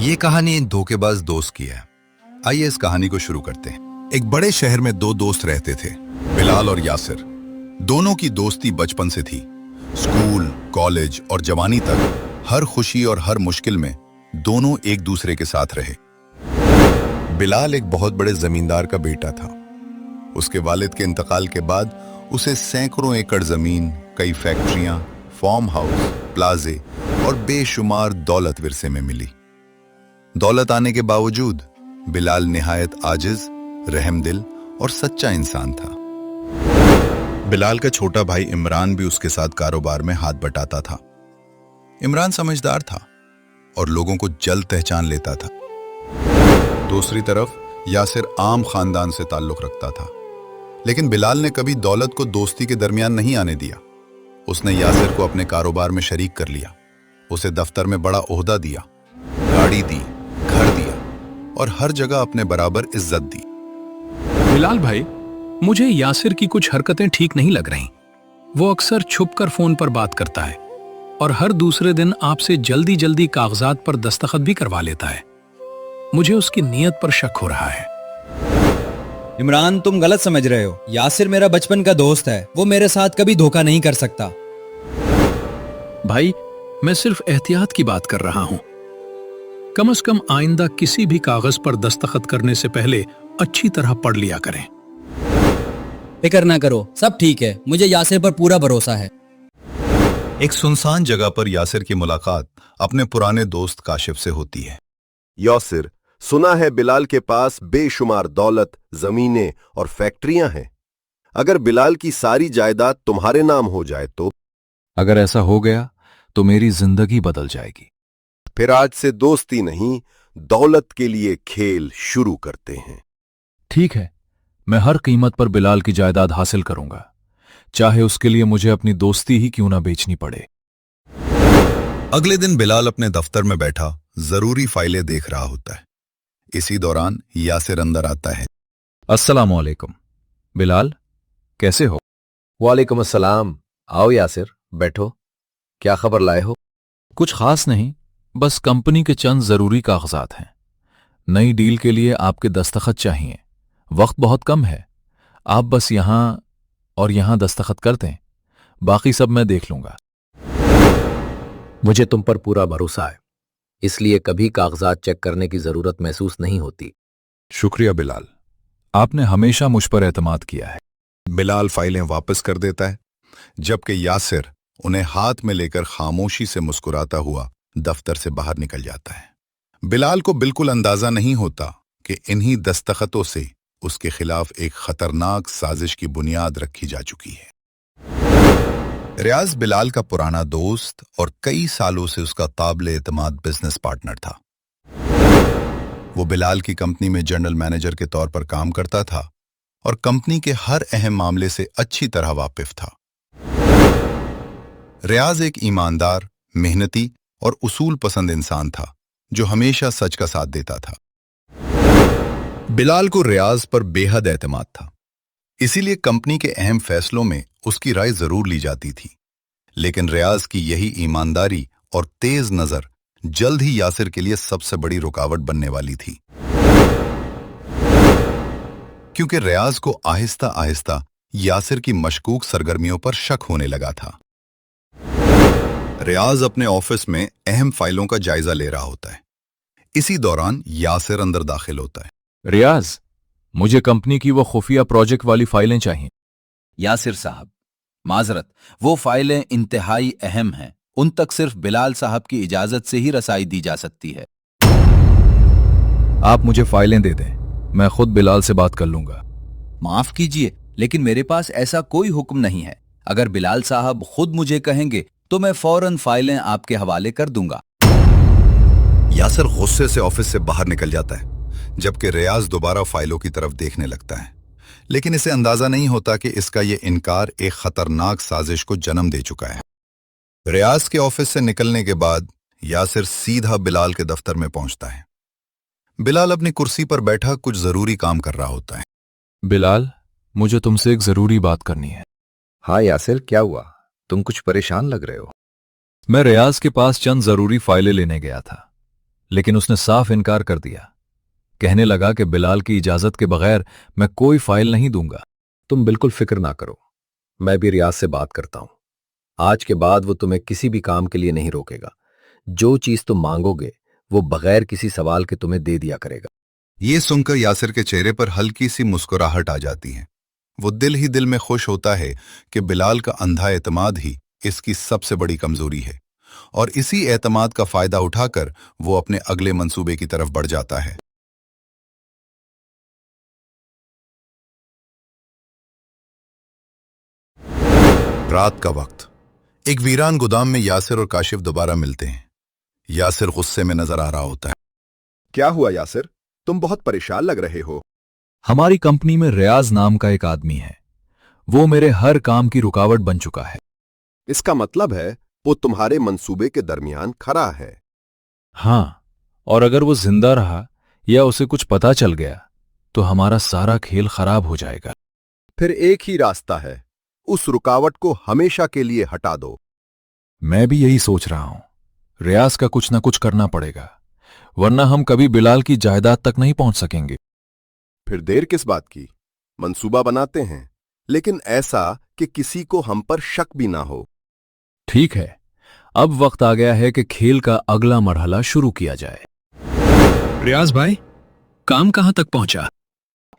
ये कहानी एक धोखेबाज दोस्त की है। आइए इस कहानी को शुरू करते हैं। एक बड़े शहर में दो दोस्त रहते थे, बिलाल और यासिर। दोनों की दोस्ती बचपन से थी। स्कूल, कॉलेज और जवानी तक हर खुशी और हर मुश्किल में दोनों एक दूसरे के साथ रहे। बिलाल एक बहुत बड़े जमींदार का बेटा था। उसके वालिद के इंतकाल के बाद उसे सैकड़ों एकड़ जमीन, कई फैक्ट्रियां, फार्म हाउस, प्लाजे और बेशुमार दौलत विरसे में मिली। दौलत आने के बावजूद बिलाल निहायत आजिज, रहमदिल और सच्चा इंसान था। बिलाल का छोटा भाई इमरान भी उसके साथ कारोबार में हाथ बटाता था। इमरान समझदार था और लोगों को जल्द पहचान लेता था। दूसरी तरफ यासिर आम खानदान से ताल्लुक रखता था, लेकिन बिलाल ने कभी दौलत को दोस्ती के दरमियान नहीं आने दिया। उसने यासिर को अपने कारोबार में शरीक कर लिया, उसे दफ्तर में बड़ा ओहदा दिया, गाड़ी दी, घर दिया और हर जगह अपने बराबर इज्जत दी। बिलाल भाई, मुझे यासिर की कुछ हरकतें ठीक नहीं लग रही। वो अक्सर छुपकर फोन पर बात करता है और हर दूसरे दिन आपसे जल्दी जल्दी कागजात पर दस्तखत भी करवा लेता है। मुझे उसकी नीयत पर शक हो रहा है। इमरान, तुम गलत समझ रहे हो। यासिर मेरा बचपन का दोस्त है, वो मेरे साथ कभी धोखा नहीं कर सकता। भाई, मैं सिर्फ एहतियात की बात कर रहा हूं। कम से कम आइंदा किसी भी कागज पर दस्तखत करने से पहले अच्छी तरह पढ़ लिया करें। फिक्र ना करो, सब ठीक है। मुझे यासिर पर पूरा भरोसा है। एक सुनसान जगह पर यासिर की मुलाकात अपने पुराने दोस्त काशिफ से होती है। यासिर, सुना है बिलाल के पास बेशुमार दौलत, जमीनें और फैक्ट्रियां हैं। अगर बिलाल की सारी जायदाद तुम्हारे नाम हो जाए तो? अगर ऐसा हो गया तो मेरी जिंदगी बदल जाएगी। फिर आज से दोस्ती नहीं, दौलत के लिए खेल शुरू करते हैं। ठीक है, मैं हर कीमत पर बिलाल की जायदाद हासिल करूंगा, चाहे उसके लिए मुझे अपनी दोस्ती ही क्यों ना बेचनी पड़े। अगले दिन बिलाल अपने दफ्तर में बैठा जरूरी फाइलें देख रहा होता है। इसी दौरान यासिर अंदर आता है। अस्सलामु अलैकुम। बिलाल, कैसे हो? वालेकुम अस्सलाम। आओ यासिर, बैठो। क्या खबर लाए हो? कुछ खास नहीं, बस कंपनी के चंद जरूरी कागजात हैं। नई डील के लिए आपके दस्तखत चाहिए। वक्त बहुत कम है, आप बस यहां और यहां दस्तखत कर दें, बाकी सब मैं देख लूंगा। मुझे तुम पर पूरा भरोसा है, इसलिए कभी कागजात चेक करने की जरूरत महसूस नहीं होती। शुक्रिया बिलाल, आपने हमेशा मुझ पर एतमाद किया है। बिलाल फाइलें वापस कर देता है, जबकि यासिर उन्हें हाथ में लेकर खामोशी से मुस्कुराता हुआ दफ्तर से बाहर निकल जाता है। बिलाल को बिल्कुल अंदाजा नहीं होता कि इन्हीं दस्तखतों से उसके खिलाफ एक खतरनाक साजिश की बुनियाद रखी जा चुकी है। रियाज बिलाल का पुराना दोस्त और कई सालों से उसका काबिल एतमाद बिजनेस पार्टनर था। वो बिलाल की कंपनी में जनरल मैनेजर के तौर पर काम करता था और कंपनी के हर अहम मामले से अच्छी तरह वाकिफ था। रियाज एक ईमानदार, मेहनती और उसूल पसंद इंसान था जो हमेशा सच का साथ देता था। बिलाल को रियाज पर बेहद एतमाद था, इसीलिए कंपनी के अहम फैसलों में उसकी राय जरूर ली जाती थी। लेकिन रियाज की यही ईमानदारी और तेज नजर जल्द ही यासिर के लिए सबसे बड़ी रुकावट बनने वाली थी, क्योंकि रियाज को आहिस्ता आहिस्ता यासिर की मशकूक सरगर्मियों पर शक होने लगा था। रियाज अपने ऑफिस में अहम फाइलों का जायजा ले रहा होता है। इसी दौरान यासिर अंदर दाखिल होता है। रियाज, मुझे कंपनी की वो खुफिया प्रोजेक्ट वाली फाइलें चाहिए। यासिर साहब, माजरत, वो फाइलें इंतहाई अहम हैं। उन तक सिर्फ बिलाल साहब की इजाजत से ही रसाई दी जा सकती है। आप मुझे फाइलें दे दें, मैं खुद बिलाल से बात कर लूंगा। माफ कीजिए, लेकिन मेरे पास ऐसा कोई हुक्म नहीं है। अगर बिलाल साहब खुद मुझे कहेंगे तो मैं फौरन फाइलें आपके हवाले कर दूंगा। यासिर गुस्से से ऑफिस से बाहर निकल जाता है, जबकि रियाज दोबारा फाइलों की तरफ देखने लगता है। लेकिन इसे अंदाजा नहीं होता कि इसका यह इनकार एक खतरनाक साजिश को जन्म दे चुका है। रियाज के ऑफिस से निकलने के बाद यासिर सीधा बिलाल के दफ्तर में पहुंचता है। बिलाल अपनी कुर्सी पर बैठा कुछ जरूरी काम कर रहा होता है। बिलाल, मुझे तुमसे एक जरूरी बात करनी है। हाँ यासिर, क्या हुआ? तुम कुछ परेशान लग रहे हो। मैं रियाज के पास चंद जरूरी फाइलें लेने गया था। लेकिन उसने साफ इनकार कर दिया। कहने लगा कि बिलाल की इजाजत के बगैर मैं कोई फाइल नहीं दूंगा। तुम बिल्कुल फिक्र ना करो, मैं भी रियाज से बात करता हूं। आज के बाद वो तुम्हें किसी भी काम के लिए नहीं रोकेगा। जो चीज तुम मांगोगे वो बगैर किसी सवाल के तुम्हें दे दिया करेगा। ये सुनकर यासिर के चेहरे पर हल्की सी मुस्कुराहट आ जाती है। वो दिल ही दिल में खुश होता है कि बिलाल का अंधा एतमाद ही इसकी सबसे बड़ी कमजोरी है, और इसी एतमाद का फायदा उठाकर वो अपने अगले मंसूबे की तरफ बढ़ जाता है। रात का वक्त, एक वीरान गोदाम में यासिर और काशिफ दोबारा मिलते हैं। यासिर गुस्से में नजर आ रहा होता है। क्या हुआ यासिर, तुम बहुत परेशान लग रहे हो। हमारी कंपनी में रियाज नाम का एक आदमी है। वो मेरे हर काम की रुकावट बन चुका है। इसका मतलब है वो तुम्हारे मंसूबे के दरमियान खड़ा है। हाँ, और अगर वो जिंदा रहा या उसे कुछ पता चल गया तो हमारा सारा खेल खराब हो जाएगा। फिर एक ही रास्ता है, उस रुकावट को हमेशा के लिए हटा दो। मैं भी यही सोच रहा हूं। रियाज का कुछ ना कुछ करना पड़ेगा, वरना हम कभी बिलाल की जायदाद तक नहीं पहुंच सकेंगे। फिर देर किस बात की, मंसूबा बनाते हैं, लेकिन ऐसा कि किसी को हम पर शक भी ना हो। ठीक है, अब वक्त आ गया है कि खेल का अगला मरहला शुरू किया जाए। रियाज भाई, काम कहां तक पहुंचा?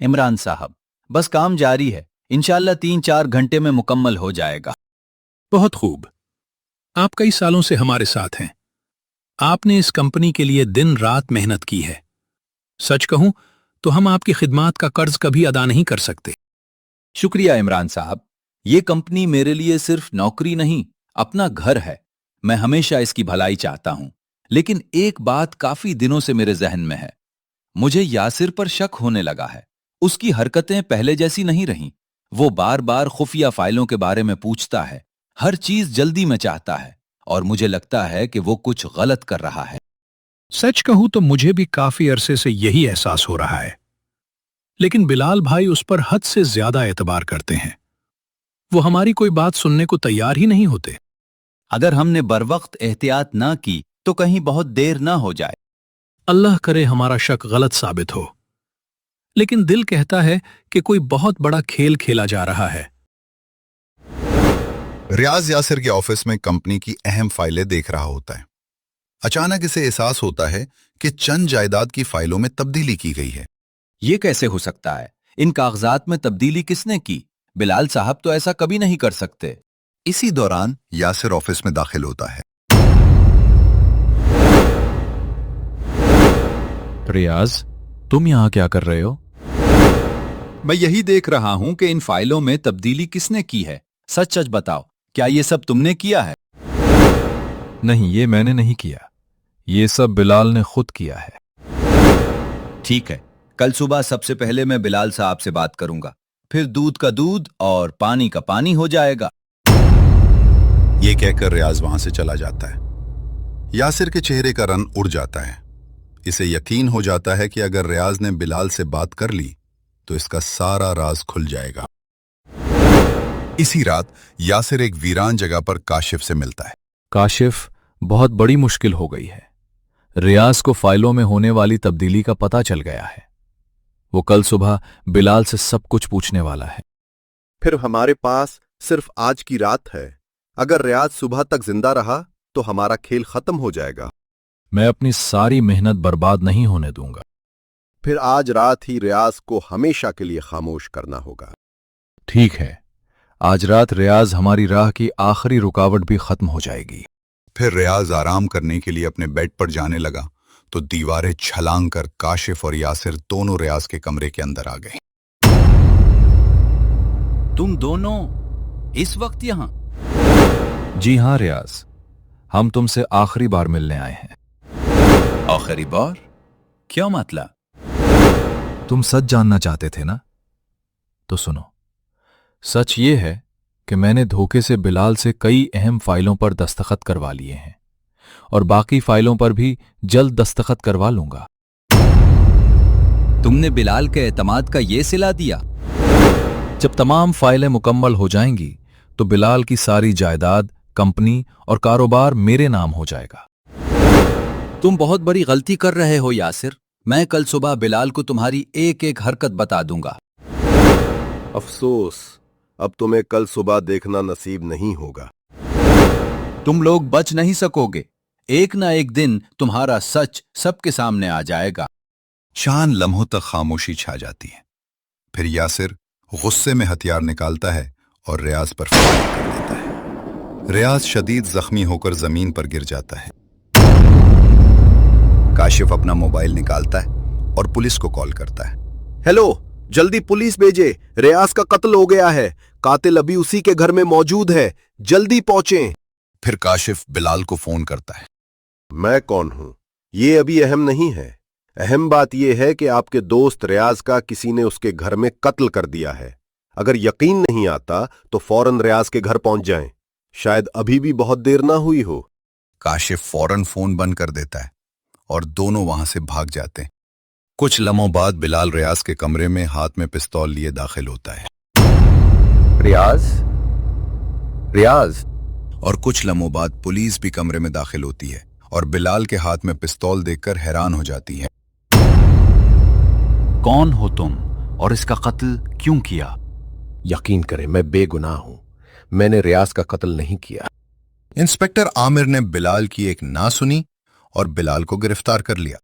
इमरान साहब, बस काम जारी है। इंशाल्लाह 3-4 घंटे में मुकम्मल हो जाएगा। बहुत खूब। आप कई सालों से हमारे साथ हैं। आपने इस कंपनी के लिए दिन रात मेहनत की है। सच कहूं तो हम आपकी खिदमत का कर्ज कभी अदा नहीं कर सकते। शुक्रिया इमरान साहब। ये कंपनी मेरे लिए सिर्फ नौकरी नहीं, अपना घर है। मैं हमेशा इसकी भलाई चाहता हूं, लेकिन एक बात काफी दिनों से मेरे जहन में है। मुझे यासिर पर शक होने लगा है। उसकी हरकतें पहले जैसी नहीं रहीं। वो बार बार खुफिया फाइलों के बारे में पूछता है, हर चीज जल्दी में चाहता है, और मुझे लगता है कि वो कुछ गलत कर रहा है। सच कहूं तो मुझे भी काफी अरसे से यही एहसास हो रहा है। लेकिन बिलाल भाई उस पर हद से ज्यादा एतबार करते हैं। वो हमारी कोई बात सुनने को तैयार ही नहीं होते। अगर हमने बरवक्त एहतियात ना की तो कहीं बहुत देर ना हो जाए। अल्लाह करे हमारा शक गलत साबित हो, लेकिन दिल कहता है कि कोई बहुत बड़ा खेल खेला जा रहा है। रियाज यासिर के ऑफिस में कंपनी की अहम फाइलें देख रहा होता है। अचानक इसे एहसास होता है कि चंद जायदाद की फाइलों में तब्दीली की गई है। ये कैसे हो सकता है? इन कागजात में तब्दीली किसने की? बिलाल साहब तो ऐसा कभी नहीं कर सकते। इसी दौरान यासिर ऑफिस में दाखिल होता है। रियाज, तुम यहां क्या कर रहे हो? मैं यही देख रहा हूं कि इन फाइलों में तब्दीली किसने की है। सच सच बताओ, क्या ये सब तुमने किया है? नहीं, ये मैंने नहीं किया। ये सब बिलाल ने खुद किया है। ठीक है, कल सुबह सबसे पहले मैं बिलाल साहब से बात करूंगा, फिर दूध का दूध और पानी का पानी हो जाएगा। ये कहकर रियाज वहां से चला जाता है। यासिर के चेहरे का रंग उड़ जाता है। इसे यकीन हो जाता है कि अगर रियाज ने बिलाल से बात कर ली तो इसका सारा राज खुल जाएगा। इसी रात यासिर एक वीरान जगह पर काशिफ से मिलता है। काशिफ, बहुत बड़ी मुश्किल हो गई है। रियाज को फाइलों में होने वाली तब्दीली का पता चल गया है। वो कल सुबह बिलाल से सब कुछ पूछने वाला है। फिर हमारे पास सिर्फ आज की रात है। अगर रियाज सुबह तक जिंदा रहा तो हमारा खेल खत्म हो जाएगा। मैं अपनी सारी मेहनत बर्बाद नहीं होने दूंगा। फिर आज रात ही रियाज को हमेशा के लिए खामोश करना होगा। ठीक है, आज रात रियाज हमारी राह की आखिरी रुकावट भी खत्म हो जाएगी। फिर रियाज आराम करने के लिए अपने बेड पर जाने लगा तो दीवारें छलांग कर काशिफ और यासिर दोनों रियाज के कमरे के अंदर आ गए। तुम दोनों इस वक्त यहां? जी हां रियाज, हम तुमसे आखिरी बार मिलने आए हैं। आखिरी बार? क्या मतलब? तुम सच जानना चाहते थे ना? तो सुनो, सच ये है कि मैंने धोखे से बिलाल से कई अहम फाइलों पर दस्तखत करवा लिए हैं, और बाकी फाइलों पर भी जल्द दस्तखत करवा लूंगा। तुमने बिलाल के एतमाद का ये सिला दिया? जब तमाम फाइलें मुकम्मल हो जाएंगी तो बिलाल की सारी जायदाद, कंपनी और कारोबार मेरे नाम हो जाएगा। तुम बहुत बड़ी गलती कर रहे हो यासिर। मैं कल सुबह बिलाल को तुम्हारी एक एक हरकत बता दूंगा। अफसोस, अब तुम्हें कल सुबह देखना नसीब नहीं होगा। तुम लोग बच नहीं सकोगे। एक ना एक दिन तुम्हारा सच सबके सामने आ जाएगा। चंद लम्हों तक खामोशी छा जाती है। फिर यासिर गुस्से में हथियार निकालता है और रियाज पर फायर कर देता है। रियाज शदीद जख्मी होकर जमीन पर गिर जाता है। काशिफ अपना मोबाइल निकालता है और पुलिस को कॉल करता है। हेलो, जल्दी पुलिस भेजे, रियाज का कत्ल हो गया है, कातिल अभी उसी के घर में मौजूद है, जल्दी पहुंचें। फिर काशिफ बिलाल को फोन करता है। मैं कौन हूं ये अभी अहम नहीं है। अहम बात यह है कि आपके दोस्त रियाज का किसी ने उसके घर में कत्ल कर दिया है। अगर यकीन नहीं आता तो फौरन रियाज के घर पहुंच जाएं। शायद अभी भी बहुत देर ना हुई हो। काशिफ फौरन फोन बंद कर देता है और दोनों वहां से भाग जाते हैं। कुछ लम्हों बाद बिलाल रियाज के कमरे में हाथ में पिस्तौल लिए दाखिल होता है। रियाज, रियाज। और कुछ लम्हों बाद पुलिस भी कमरे में दाखिल होती है और बिलाल के हाथ में पिस्तौल देखकर हैरान हो जाती है। कौन हो तुम और इसका कत्ल क्यों किया? यकीन करें, मैं बेगुनाह हूं। मैंने रियाज का कत्ल नहीं किया। इंस्पेक्टर आमिर ने बिलाल की एक ना सुनी और बिलाल को गिरफ्तार कर लिया।